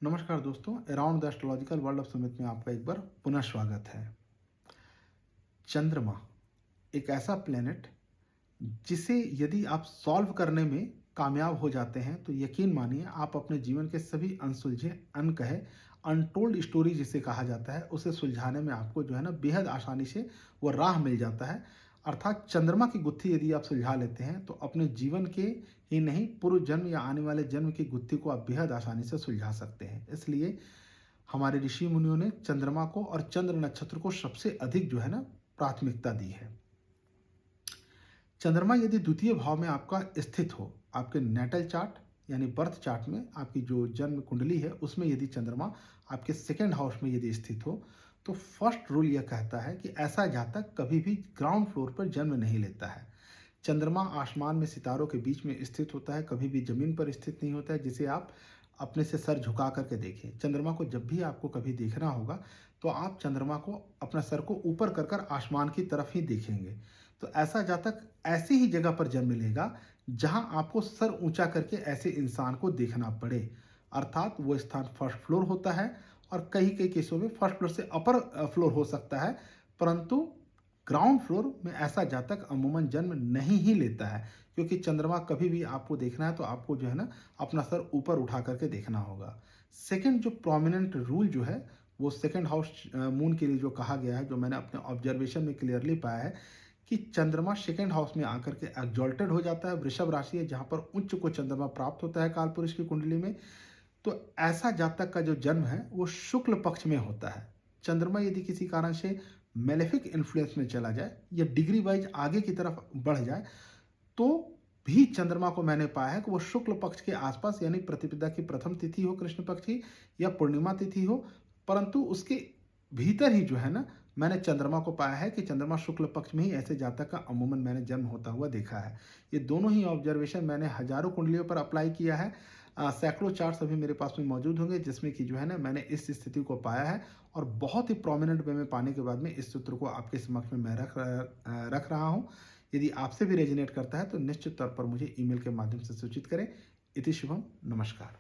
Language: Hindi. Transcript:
नमस्कार दोस्तों, around the astrological world of Sumit में आपका एक बार पुनः स्वागत है। चंद्रमा एक ऐसा प्लेनेट जिसे यदि आप सॉल्व करने में कामयाब हो जाते हैं तो यकीन मानिए आप अपने जीवन के सभी अनसुलझे, अनकहे, अनटोल्ड स्टोरी जिसे कहा जाता है उसे सुलझाने में आपको जो है ना बेहद आसानी से वो राह मिल जाता है। अर्थात चंद्रमा की गुत्थी यदि आप सुलझा लेते हैं तो अपने जीवन के ही नहीं, पूर्व जन्म या आने वाले जन्म की गुत्थी को आप बेहद आसानी से सुलझा सकते हैं। इसलिए हमारे ऋषि मुनियों ने चंद्रमा को और चंद्र नक्षत्र को सबसे अधिक जो है ना प्राथमिकता दी है। चंद्रमा यदि द्वितीय भाव में आपका स्थित हो, आपके नेटल चार्ट यानी बर्थ चार्ट में आपकी जो जन्म कुंडली है उसमें यदि चंद्रमा आपके सेकेंड हाउस में यदि स्थित हो, तो फर्स्ट रूल यह कहता है कि ऐसा जातक कभी भी ग्राउंड फ्लोर पर जन्म नहीं लेता है। चंद्रमा आसमान में सितारों के बीच में स्थित होता है, कभी भी जमीन पर स्थित नहीं होता है जिसे आप अपने से सर झुका करके देखें। चंद्रमा को जब भी आपको कभी देखना होगा तो आप चंद्रमा को अपना सर को ऊपर कर कर आसमान की तरफ ही देखेंगे। तो ऐसा जातक ऐसी ही जगह पर जन्म लेगा जहां आपको सर ऊंचा करके ऐसे इंसान को देखना पड़े। अर्थात वो स्थान फर्स्ट फ्लोर होता है और कई कई केसों में फर्स्ट फ्लोर से अपर फ्लोर हो सकता है, परंतु ग्राउंड फ्लोर में ऐसा जातक अमूमन जन्म नहीं ही लेता है, क्योंकि चंद्रमा कभी भी आपको देखना है तो आपको जो है ना अपना सर ऊपर उठा करके देखना होगा। सेकंड जो प्रोमिनेंट रूल जो है वो सेकंड हाउस मून के लिए जो कहा गया है, जो मैंने अपने ऑब्जर्वेशन में क्लियरली पाया है कि चंद्रमा सेकंड हाउस में आकर के एग्जॉल्टेड हो जाता है। वृषभ राशि है जहां पर उच्च को चंद्रमा प्राप्त होता है काल पुरुष की कुंडली में। तो ऐसा जातक का जो जन्म है वो शुक्ल पक्ष में होता है। चंद्रमा यदि किसी कारण से मेलेफिक इन्फ्लुएंस में चला जाए या डिग्री वाइज आगे की तरफ बढ़ जाए तो भी चंद्रमा को मैंने पाया है कि वो शुक्ल पक्ष के आसपास यानी प्रतिपदा की प्रथम तिथि हो कृष्ण पक्ष की या पूर्णिमा तिथि हो, परंतु उसके भीतर ही जो है ना मैंने चंद्रमा को पाया है कि चंद्रमा शुक्ल पक्ष में ही ऐसे जातक का अमूमन मैंने जन्म होता हुआ देखा है। ये दोनों ही ऑब्जर्वेशन मैंने हजारों कुंडलियों पर अप्लाई किया है। सैकड़ों चार्ट्स अभी मेरे पास में मौजूद होंगे जिसमें कि जो है ना मैंने इस स्थिति को पाया है और बहुत ही प्रोमिनेंट वे में पाने के बाद में इस सूत्र को आपके समक्ष में मैं रख रहा हूँ। यदि आपसे भी रेजोनेट करता है तो निश्चित तौर पर मुझे ईमेल के माध्यम से सूचित करें। इति शुभम, नमस्कार।